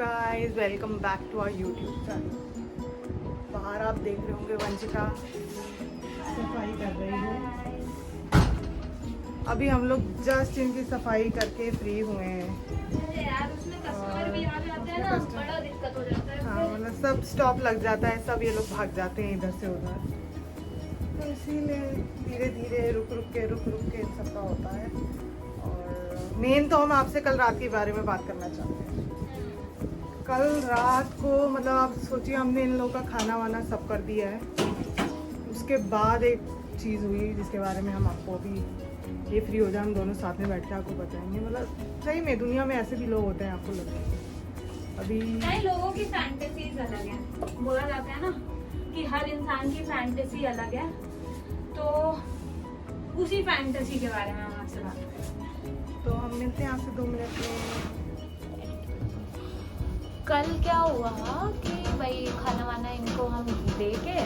Guys, welcome back to our YouTube channel. बाहर आप देख रहे होंगे वंशिका सफाई कर रही है। अभी हम लोग जस्ट इनकी सफाई करके फ्री हुए हैं। यार उसमें कस्टमर भी आ जाते हैं ना, बड़ा दिक्कत हो जाता है। हाँ, मतलब सब स्टॉप लग जाता है, सब ये लोग भाग जाते हैं इधर से उधर, तो इसीलिए धीरे धीरे रुक रुक के इन सबका होता है। और मेन तो हम आपसे कल रात के बारे में बात करना चाहते हैं। कल रात को मतलब आप सोचिए, हमने इन लोगों का खाना वाना सब कर दिया है। उसके बाद एक चीज़ हुई जिसके बारे में हम आपको अभी ये फ्री हो जाए हम दोनों साथ में बैठ के आपको बताएंगे। मतलब सही में दुनिया में ऐसे भी लोग होते हैं, आपको लगता है अभी नहीं, लोगों की फैंटेसीज अलग है। बोला जाता है ना कि हर इंसान की फैंटेसी अलग है, तो उसी फैंटेसी के बारे में हम आपसे बात करें। तो हम मिलते हैं आपसे 2 मिनट में। कल क्या हुआ कि भाई खाना वाना इनको हम दे के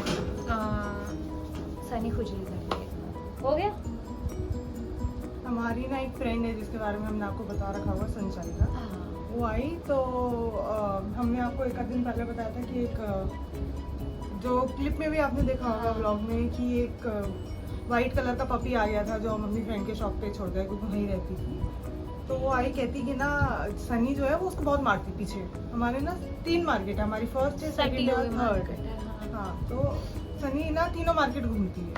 सनी खुजली कर दी, हो गया। हमारी ना एक फ्रेंड है जिसके बारे में हमने आपको बता रखा हुआ, संचालिका। वो आई तो हमने आपको एक आध दिन पहले बताया था कि एक जो क्लिप में भी आपने देखा होगा व्लॉग में कि एक वाइट कलर का पपी आ गया था जो हम अपनी फ्रेंड के शॉप पे छोड़ गए क्योंकि वहीं रहती थी। तो वो आई कहती कि ना सनी जो है वो उसको बहुत मारती पीछे। हमारे ना 3 मार्केट है, हमारी फर्स्ट है, सेकंड और थर्ड है। हाँ, तो सनी ना तीनों मार्केट घूमती है,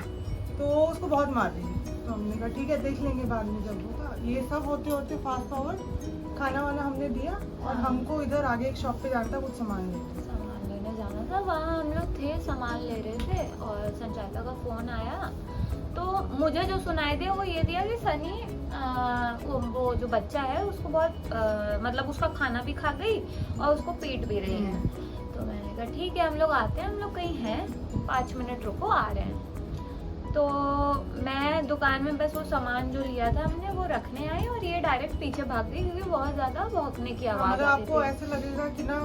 तो उसको बहुत मार रही है। तो हमने कहा ठीक है देख लेंगे बाद में जब होगा। ये सब होते होते फास्ट फॉरवर्ड खाना वाना हमने दिया और हमको इधर आगे एक शॉप पे जाना था, कुछ सामान लेने जाना था। वहाँ हम लोग थे, सामान ले रहे थे और संचालिका का फोन आया। तो मुझे जो सुनाई दिया वो ये दिया कि सनी वो जो बच्चा है उसको बहुत मतलब उसका खाना भी खा गई और उसको पीट भी रही है। तो मैंने कहा ठीक है हम लोग आते हैं, हम लोग कहीं हैं, 5 मिनट रुको, आ रहे हैं। तो मैं दुकान में बस वो सामान जो लिया था हमने वो रखने आई और ये डायरेक्ट पीछे भाग गई क्योंकि बहुत ज्यादा भौंकने की आवाज मतलब आपको ऐसे लगेगा कि ना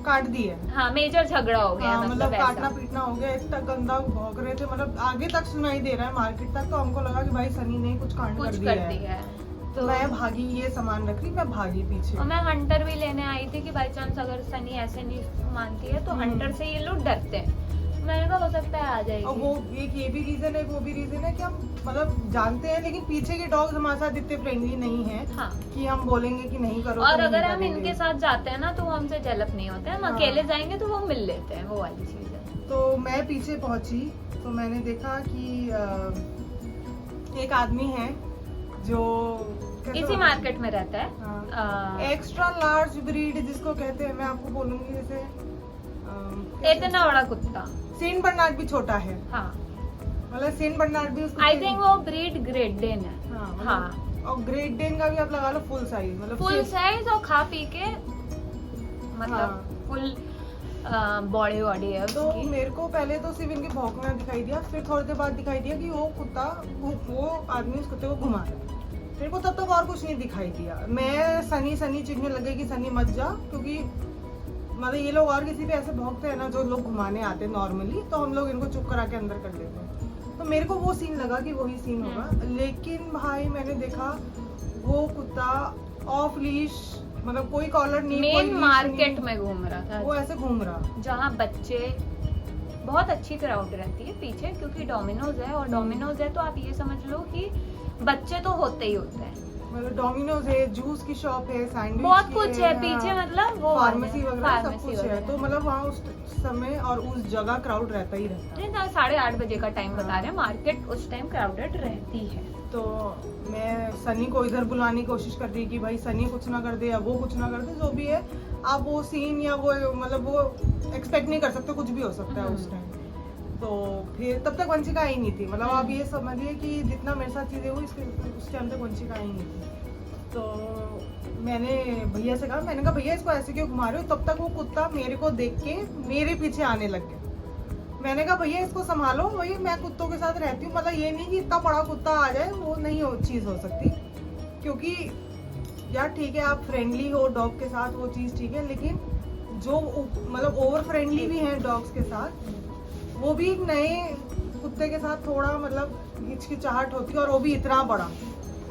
काट दिया। हाँ, मेजर झगड़ा हो गया। मतलब काटना पीटना हो गया, इतना गंदा भौंक रहे थे, मतलब आगे तक सुनाई दे रहा है मार्केट तक। तो हमको लगा कि भाई सनी ने कुछ कांड कर दिया है। तो मैं भागी, ये सामान रख ली, मैं भागी पीछे। और मैं हंटर भी लेने आई थी कि बाई चांस अगर सनी ऐसे नहीं मानती है तो हंटर से ये लोग डरते हैं। मैंने कहा हो सकता है आ जाएगी। और वो एक ये भी रीजन है, वो भी रीजन है कि हम मतलब जानते हैं लेकिन पीछे के डॉग्स हमारे साथ इतने फ्रेंडली नहीं है। हाँ। कि हम बोलेंगे कि नहीं करो। और अगर हम इनके साथ जाते हैं ना तो वो हमसे जलप नहीं होते हैं। हम अकेले जाएंगे तो वो मिल लेते हैं, वो वाली चीज है। तो मैं पीछे पहुंची तो मैंने देखा कि एक आदमी है जो इसी मार्केट में रहता है। एक्स्ट्रा लार्ज ब्रीड जिसको कहते हैं, मैं आपको बोलूंगी जैसे इतना बड़ा कुत्ता। सेंट बर्नार्ड भी छोटा है। हाँ, मतलब सेंट बर्नार्ड भी उसको आई थिंक वो ब्रीड ग्रेट डेन है। हाँ, और ग्रेट डेन का भी आप लगा लो फुल साइज, मतलब फुल साइज और खा पी के मतलब फुल बॉडी वॉडी है तो उसकी। मेरे को पहले तो सिर्फ इनके भौंकना दिखाई दिया, फिर थोड़ी देर बाद दिखाई दिया कि वो कुत्ता वो आदमी उस कुत्ते को घुमा रहा है। मेरे को तब तक और कुछ नहीं दिखाई दिया। मैं सनी सनी चिढ़ने लगे कि सनी मत जा, क्योंकि मतलब ये लोग और किसी पे ऐसे भौंकते हैं ना जो लोग घुमाने आते हैं नॉर्मली, तो हम लोग इनको चुप करा के अंदर कर देते हैं। तो मेरे को वो सीन लगा कि वही सीन होगा, लेकिन भाई मैंने देखा वो कुत्ता ऑफ लीश, मतलब कोई कॉलर नहीं, मेन मार्केट में घूम रहा था। वो ऐसे घूम रहा जहाँ बच्चे, बहुत अच्छी क्राउड रहती है पीछे क्योंकि डोमिनोज है, और डोमिनोज है तो आप ये समझ लो कि बच्चे तो होते ही होते हैं। मतलब डोमिनोज है, जूस की शॉप है, सैंडविच बहुत कुछ है पीछे, मतलब वो फार्मेसी वगैरह सब कुछ है। तो मतलब वहाँ उस समय और उस जगह क्राउड रहता ही रहता है। 8:30 बजे का टाइम बता रहे हैं, मार्केट उस टाइम क्राउडेड रहती है। तो मैं सनी को इधर बुलाने की कोशिश कर रही कि भाई सनी कुछ ना कर दे या वो कुछ ना कर दे, जो भी है आप वो सीन या वो मतलब वो एक्सपेक्ट नहीं कर सकते, कुछ भी हो सकता है उस टाइम। तो फिर तब तक वंशिका आई नहीं थी, मतलब आप ये समझिए कि जितना मेरे साथ चीज़ें हुई उस टाइम तक वंशिका आई नहीं थी। तो मैंने भैया से कहा, मैंने कहा भैया इसको ऐसे क्यों घुमा रहे हो। तब तक वो कुत्ता मेरे को देख के मेरे पीछे आने लग गया। मैंने कहा भैया इसको संभालो, भाई मैं कुत्तों के साथ रहती हूँ, मतलब ये नहीं कि इतना बड़ा कुत्ता आ जाए, वो नहीं चीज़ हो सकती। क्योंकि यार ठीक है आप फ्रेंडली हो डॉग के साथ, वो चीज़ ठीक है, लेकिन जो मतलब ओवर फ्रेंडली भी हैं डॉग्स के साथ, वो भी नए कुत्ते के साथ थोड़ा मतलब हिचकिचाहट होती है, और वो भी इतना बड़ा।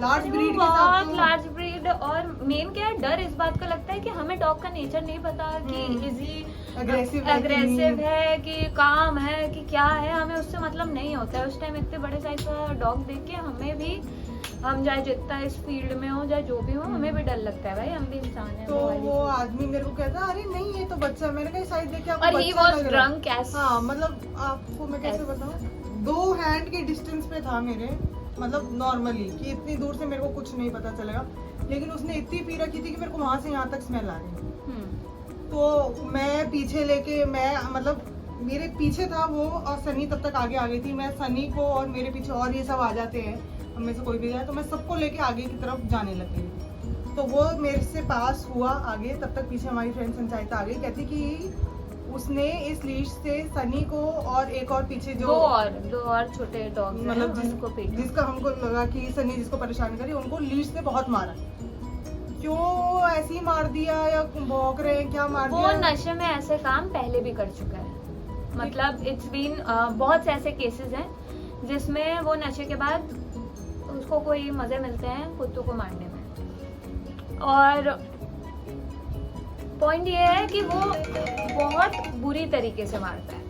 लार्ज वो ब्रीड के बहुत साथ तो लार्ज ब्रीड। और मेन क्या है, डर इस बात का लगता है कि हमें डॉग का नेचर नहीं पता कि इजी aggressive अग्रेसिव है कि काम है कि क्या है, हमें उससे मतलब नहीं होता है। उस टाइम इतने बड़े साइज का डॉग देख के हमें भी, हम चाहे जितना इस फील्ड में हो चाहे जो भी हो, हमें भी डर लगता है भाई, हम भी इंसान हैं। तो वो आदमी मेरे को कहता अरे नहीं ये तो बच्चा है। मैंने कहा साइज देख के आपको और ही बच्चा वाज लग रहा है। ड्रंक एज, हाँ मतलब आपको मैं कैसे बताऊं, 2 हैंड के डिस्टेंस पे था मेरे, मतलब नॉर्मली कि इतनी दूर से मेरे को कुछ नहीं पता चलेगा, लेकिन उसने इतनी पी रखी थी कि मेरे को वहां से यहाँ तक स्मेल आ रही। तो मैं पीछे लेके, मैं मतलब मेरे पीछे था वो और सनी तब तक आगे आ गई थी। मैं सनी को और मेरे पीछे और ये सब आ जाते हैं, हम में से कोई भी जाए तो मैं सबको लेके आगे की तरफ जाने लग गई। तो वो मेरे से पास हुआ आगे, तब तक पीछे हमारी फ्रेंड संचायिता आ गई, कहती कि उसने इस लीश से सनी को और एक और पीछे जो दो और छोटे डॉग मतलब जिनको पीटा, जिसका हमको लगा कि सनी जिसको परेशान करी, उनको लीश से बहुत मारा। क्यों ऐसे ही मार दिया या भौंक रहे हैं, क्या मार वो दिया? नशे में ऐसे काम पहले भी कर चुका है। मतलब इट्स बीन बहुत से ऐसे केसेस हैं जिसमें वो नशे के बाद उसको कोई मजे मिलते हैं कुत्तों को मारने में। और पॉइंट ये है कि वो बहुत बुरी तरीके से मारता है,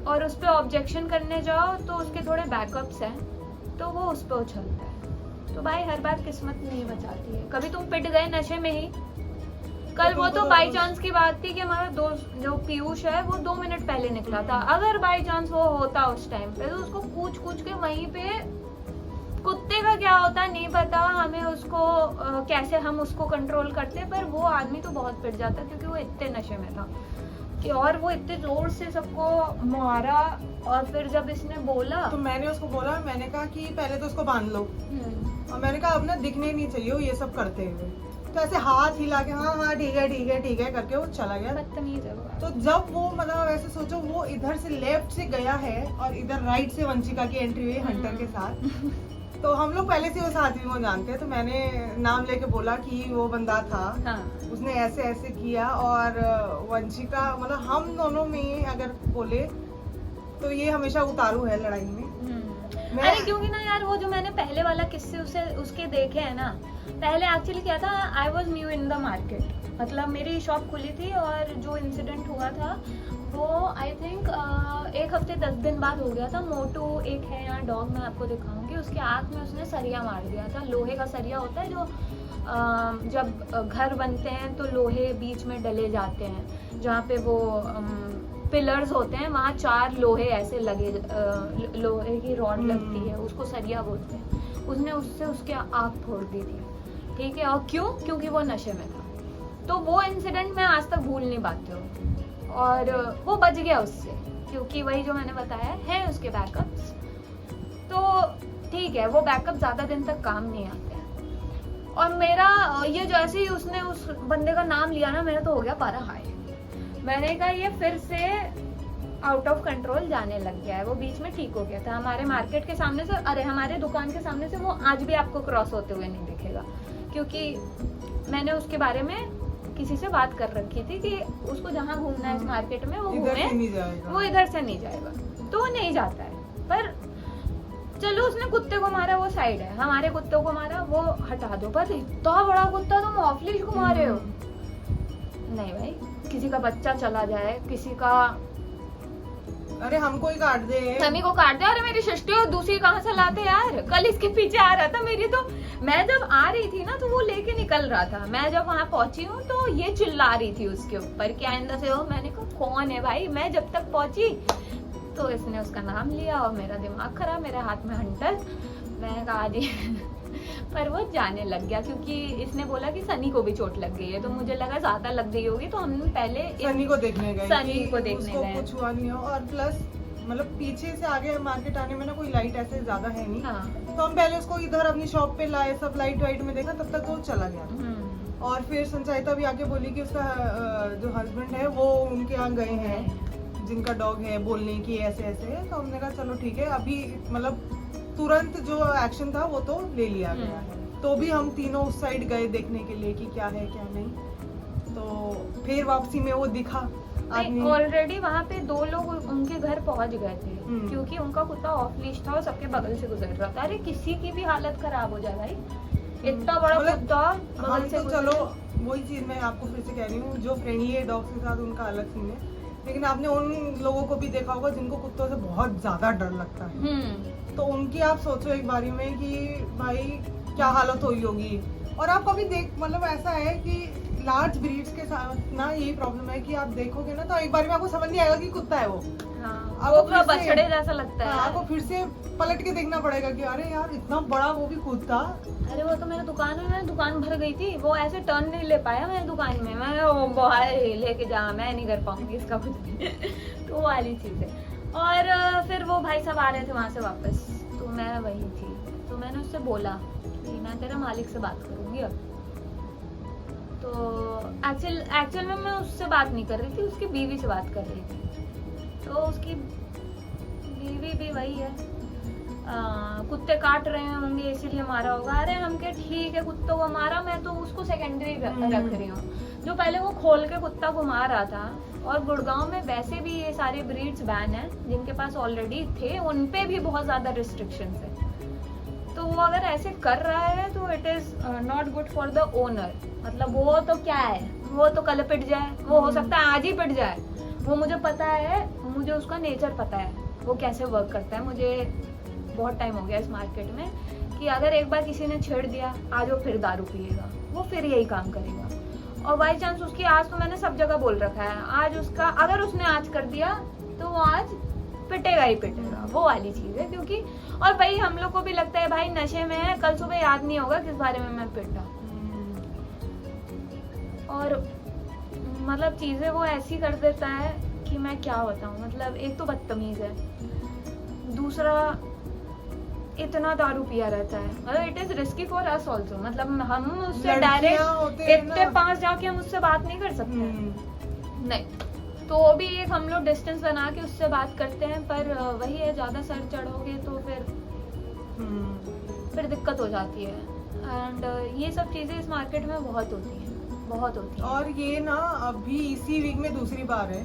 और उस पर ऑब्जेक्शन करने जाओ तो उसके थोड़े बैकअप्स हैं, तो वो उस पर उछलता है। तो भाई हर बार किस्मत नहीं बचाती है, कभी तुम पिट गए नशे में ही। कल वो तो बाई चांस की बात थी कि हमारा दोस्त जो पीयूष है वो 2 मिनट पहले निकला था। अगर बाई चांस वो होता उस टाइम पे तो उसको कूच के वहीं पे, कुत्ते का क्या होता नहीं पता हमें, उसको कैसे हम उसको कंट्रोल करते, पर वो आदमी तो बहुत पिट जाता क्योंकि वो इतने नशे में था कि, और वो इतने जोर से सबको मारा। और फिर जब इसने बोला तो मैंने उसको बोला, मैंने कहा कि पहले तो उसको बांध लो, और मैंने कहा अब ना दिखने नहीं चाहिए वो ये सब करते हुए। तो ऐसे हाथ हिला के हाँ ठीक है करके वो चला गया। बदतमीज है वो। तो जब वो मतलब ऐसे सोचो, वो इधर से लेफ्ट से गया है और इधर राइट से वंशिका की एंट्री हुई हंटर के साथ। तो हम लोग पहले से उस आदमी को जानते हैं, तो मैंने नाम लेके बोला कि वो बंदा था, हाँ। उसने ऐसे ऐसे किया। और वंशिका मतलब हम दोनों में अगर बोले तो ये हमेशा उतारू है लड़ाई में। अरे क्योंकि ना यार, वो जो मैंने पहले वाला किस्से उसके देखे हैं ना, पहले एक्चुअली क्या था, I was new in the market, मतलब मेरी शॉप खुली थी और जो इंसिडेंट हुआ था वो आई थिंक 1 हफ्ते 10 दिन बाद हो गया था। मोटू एक है यहाँ डॉग, मैं आपको दिखाऊंगी, उसके आँख में उसने सरिया मार दिया था। लोहे का सरिया होता है जो जब घर बनते हैं तो लोहे बीच में डले जाते हैं, जहाँ पे वो पिलर्स होते हैं, वहाँ 4 लोहे ऐसे लगे, लोहे की रॉड लगती है, उसको सरिया बोलते हैं। उसने उससे उसके आँख फोड़ दी थी, ठीक है। और क्यों? क्योंकि वो नशे में था। तो वो इंसिडेंट मैं आज तक भूल नहीं पाती हूँ, और वो बच गया उससे, क्योंकि वही जो मैंने बताया है उसके बैकअप्स। तो ठीक है, वो बैकअप ज्यादा दिन तक काम नहीं आते हैं। और मेरा ये जैसे ही उसने उस बंदे का नाम लिया ना, मेरा तो हो गया पारा हाई। मैंने कहा ये फिर से आउट ऑफ कंट्रोल जाने लग गया है। वो बीच में ठीक हो गया था, हमारे मार्केट के सामने से, अरे हमारे दुकान के सामने से वो आज भी आपको क्रॉस होते हुए नहीं दिखेगा, क्योंकि मैंने उसके बारे में किसी से बात कर रखी थी कि उसको जहाँ घूमना है इस मार्केट में वो घूमे, वो इधर से नहीं जाएगा, तो वो नहीं जाता है। पर चलो, उसने कुत्ते को मारा वो साइड है, हमारे कुत्तों को मारा वो हटा दो, पर इतना बड़ा कुत्ता तुम ऑफ लीश को मारे हो। नहीं भाई, किसी का बच्चा चला जाए, किसी का, अरे हमको ही काट दे, सनी को काट दे, अरे मेरी सृष्टि और दूसरी कहाँ से लाते यार। कल इसके पीछे आ रहा था मेरी, तो मैं जब आ रही थी ना तो वो लेके निकल रहा था, मैं जब वहां पहुंची हूँ तो ये चिल्ला रही थी उसके ऊपर कि आइंदा से हो। मैंने कहा कौन है भाई? मैं जब तक पहुंची तो इसने उसका नाम लिया और मेरा दिमाग खराब, मेरे हाथ में हंटर, मैं कहा जी पर वो जाने लग गया, क्योंकि इसने बोला कि सनी को भी चोट लग गई है, तो मुझे लगा ज्यादा लग गई होगी, तो हमने पहले सनी को देखने गए, सनी को देखने गए, कुछ हुआ नहीं हो। और प्लस मतलब पीछे से आगे मार्केट आने में ना कोई लाइट ऐसे ज्यादा है नहीं, हाँ। तो हम पहले उसको इधर अपनी शॉप पे लाए, सब लाइट वाइट में देखा, तब तक वो चला गया। और फिर संचायिता भी आके बोली कि उसका जो हस्बैंड है वो उनके यहाँ गए हैं, जिनका डॉग है, बोलने की ऐसे ऐसे है। तो हमने कहा चलो ठीक है, अभी मतलब तुरंत जो एक्शन था वो तो ले लिया गया है। तो भी हम तीनों उस साइड गए देखने के लिए कि क्या है क्या नहीं। तो फिर वापसी में वो दिखा, आदमी ऑलरेडी वहाँ पे 2 लोग उनके घर पहुंच गए थे हम्म। क्योंकि उनका कुत्ता ऑफ लीश था और सबके बगल से गुजर रहा था। अरे किसी की भी हालत खराब हो जाए भाई, इतना बड़ा मतलब कुत्ता बगल हम से तो गुजरे। चलो वही चीज मैं आपको फिर से कह रही हूँ, जो फ्रेंडली है डॉग्स के साथ उनका अलग सीन है, लेकिन आपने उन लोगों को भी देखा होगा जिनको कुत्तों से बहुत ज्यादा डर लगता है, तो उनकी आप सोचो एक बारी में कि भाई क्या हालत हुई होगी। और आप कभी देख मतलब ऐसा है कि लार्ज ब्रीड्स के साथ ना यही प्रॉब्लम है कि आप देखोगे ना तो एक बार में आपको समझ नहीं आएगा कि कुत्ता है वो। हाँ, आपको वो फिर पूरा से- बछड़े जैसा लगता हाँ, है। आपको फिर से पलट के देखना पड़ेगा कि अरे यार इतना बड़ा वो भी कुत्ता। अरे वो तो मेरे दुकान में, मैंने दुकान भर गई थी, वो ऐसे टर्न नहीं ले पाया मेरे दुकान में, मैं वो बाहर लेके जा, मैं नहीं कर पाऊंगी इसका कुछ भी तो वो वाली चीज है। और फिर वो भाई साहब आ रहे थे वहां से वापस, तो मैं वही थी, तो मैंने उससे बोला कि मैं तेरे मालिक से बात करूंगी अब। तो एक्चुअल में मैं उससे बात नहीं कर रही थी, उसकी बीवी से बात कर रही थी। तो उसकी बीवी भी वही है, कुत्ते काट रहे होंगे इसीलिए मारा होगा। अरे हम क्या, ठीक है कुत्तों को मारा, मैं तो उसको सेकेंडरी रख रही हूँ। जो पहले वो खोल के कुत्ता घुमा रहा था, और गुड़गांव में वैसे भी ये सारे ब्रीड्स बैन है, जिनके पास ऑलरेडी थे उन पे भी बहुत ज्यादा रिस्ट्रिक्शंस है। तो वो अगर ऐसे कर रहा है तो it is not good for the owner. मतलब वो तो क्या है, वो तो कल पिट जाए, वो हो सकता है आज ही पिट जाए, वो मुझे पता है, मुझे उसका नेचर पता है, वो कैसे वर्क करता है। मुझे बहुत टाइम हो गया इस मार्केट में कि अगर एक बार किसी ने छेड़ दिया, आज वो फिर दारू पिएगा, वो फिर यही काम करेगा। और बाई चांस उसकी आज, तो मैंने सब जगह बोल रखा है, आज उसका अगर उसने आज कर दिया तो वो आज पिटेगा ही पिटेगा, वो वाली चीज है। क्योंकि और भाई हम लोग को भी लगता है भाई नशे में है, कल सुबह याद नहीं होगा किस बारे में मैं पिटा। और मतलब चीजें वो ऐसी कर देता है कि मैं क्या बताऊं। मतलब एक तो बदतमीज है, दूसरा इतना दारू पिया रहता है। मतलब it is risky for us also, मतलब हम उससे लड़कियां डायरेक्ट होते हैं ना। इतने पास जाके हम उससे बात नहीं कर सकते नहीं, तो वो भी एक हम लोग डिस्टेंस बना के उससे बात करते हैं। पर वही है, ज्यादा सर चढ़ोगे तो फिर दिक्कत हो जाती है। एंड ये सब चीजें इस मार्केट में बहुत होती हैं, बहुत होती हैं। और ये ना अभी इसी वीक में दूसरी बार है,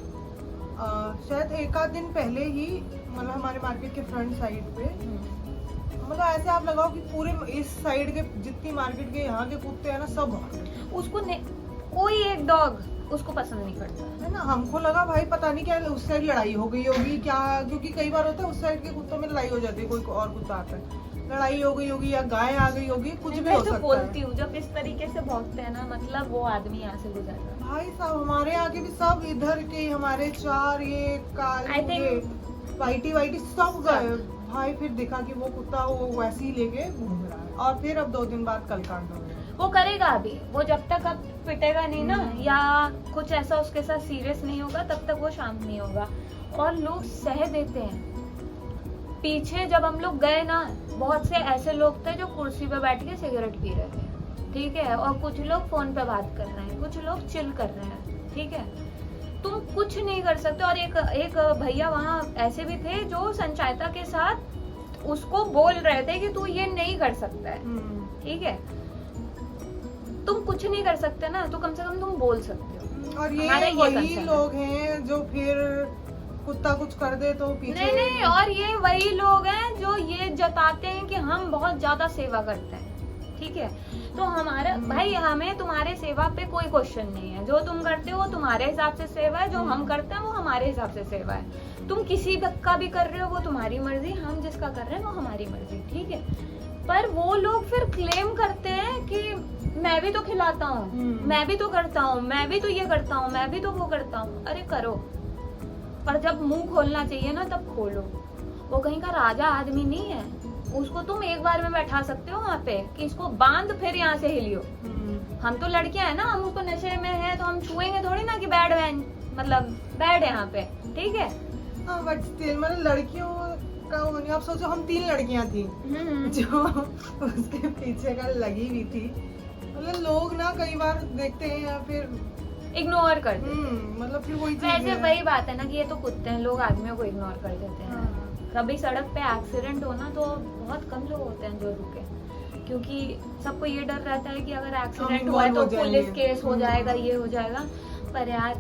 शायद एक आध दिन पहले ही, मतलब हमारे मार्केट के फ्रंट साइड पे, मतलब ऐसे आप लगाओ कि पूरे इस साइड के जितनी मार्केट के यहाँ के कुत्ते हैं ना सब उसको कोई एक डॉग उसको पसंद नहीं करता है ना। हमको लगा भाई पता नहीं क्या उस साइड लड़ाई हो गई होगी क्या, क्योंकि कई बार होता है उस साइड के कुत्तों में लड़ाई हो जाती है, कोई और कुत्ता आता है, लड़ाई हो गई होगी या गाय आ गई होगी, कुछ भी हो मैं सकता तो बोलती है। हूँ जब इस तरीके से भौंकते हैं ना, मतलब वो आदमी यहाँ से गुजर रहा है। भाई साहब हमारे यहाँ के भी सब इधर के हमारे 4 ये I काले think- वाइटी सब गए भाई। फिर देखा कि वो कुत्ता वो वैसे ही लेके घूम रहा है, और फिर अब 2 दिन बाद कल कांड हो गया। वो करेगा अभी, वो जब तक अब पिटेगा नहीं ना, या कुछ ऐसा उसके साथ सीरियस नहीं होगा, तब तक वो शांत नहीं होगा। और लोग सह देते हैं। पीछे जब हम लोग गए ना, बहुत से ऐसे लोग थे जो कुर्सी पे बैठ के सिगरेट पी रहे थे, ठीक है, और कुछ लोग फोन पे बात कर रहे हैं, कुछ लोग चिल कर रहे हैं, ठीक है। तुम कुछ नहीं कर सकते। और एक भैया वहाँ ऐसे भी थे जो संचायता के साथ उसको बोल रहे थे कि तू ये नहीं कर सकता है, ठीक है। तुम कुछ नहीं कर सकते ना, तो कम से कम तुम बोल सकते हो। और हमारा ये ये वही concern है। लोग हैं जो फिर कुत्ता कुछ कर दे तो पीछे नहीं, और ये वही लोग हैं जो ये जताते हैं कि हम बहुत ज्यादा सेवा करते हैं, ठीक है। तो हमारा भाई, हमें तुम्हारे सेवा पे कोई क्वेश्चन नहीं है। जो तुम करते हो वो तुम्हारे हिसाब से सेवा है, जो हम करते हैं वो हमारे हिसाब से सेवा है। तुम किसी का भी कर रहे हो वो तुम्हारी मर्जी, हम जिसका कर रहे हैं वो हमारी मर्जी, ठीक है। पर वो लोग फिर क्लेम करते हैं कि मैं भी तो खिलाता हूँ, मैं भी तो करता हूँ, मैं भी तो ये करता हूँ, मैं भी तो वो करता हूँ। अरे करो, पर जब मुंह खोलना चाहिए ना तब खोलो। वो कहीं का राजा आदमी नहीं है, उसको तुम एक बार में बैठा सकते हो वहाँ पे कि इसको बांध फिर यहाँ से हिलियो। हम तो लड़कियां हैं ना, हम उसको नशे में है तो हम छुएंगे थोड़ी ना कि बैड वैन, मतलब बैड है यहाँ पे, ठीक है। हाँ बट स्टिल मतलब लड़कियों का होने, आप सोचो हम 3 लड़कियां थी जो उसके पीछे का लगी हुई थी। मतलब लोग ना कई बार देखते हैं या फिर इग्नोर कर देते। मतलब फिर वही चीज वैसे है। वही बात है ना कि ये तो कुत्ते हैं, लोग आदमियों को इग्नोर कर देते हैं। कभी सड़क पे एक्सीडेंट हो ना तो बहुत कम लोग होते हैं जो रुके, क्योंकि सबको ये डर रहता है कि अगर एक्सीडेंट हुआ है तो involve हो पुलिस जाएंगे। केस हो जाएगा, ये हो जाएगा। पर यार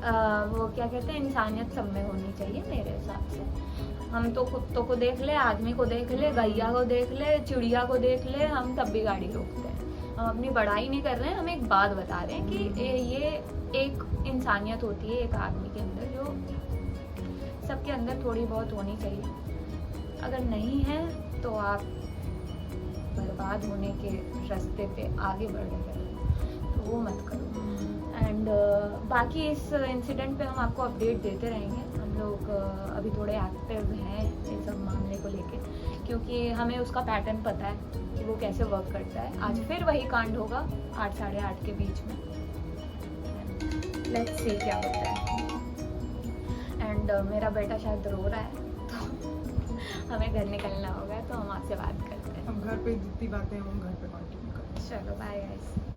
वो क्या कहते हैं, इंसानियत सब में होनी चाहिए मेरे हिसाब से। हम तो कुत्तों को देख ले, आदमी को देख ले, गैया को देख ले, चिड़िया को देख ले, हम तब भी गाड़ी रोकते हैं। हम अपनी बड़ाई नहीं कर रहे हैं, हम एक बात बता रहे हैं कि ये एक इंसानियत होती है एक आदमी के अंदर, जो सबके अंदर थोड़ी बहुत होनी चाहिए। अगर नहीं है तो आप बर्बाद होने के रास्ते पे आगे बढ़ रहे हो, तो वो मत करो। एंड बाकी इस इंसिडेंट पे हम आपको अपडेट देते रहेंगे। हम लोग अभी थोड़े एक्टिव हैं इस सब मामले को लेके, क्योंकि हमें उसका पैटर्न पता है कि वो कैसे वर्क करता है। आज फिर वही कांड होगा 8 साढ़े 8 के बीच में। लेट्स सी क्या होता है। एंड मेरा बेटा शायद रो रहा है, तो हमें घर निकलना होगा, तो हम आपसे बात करते हैं। अब घर पे जितनी बातें हैं वो घर पे कंटिन्यू करें। चलो बाय गाइस।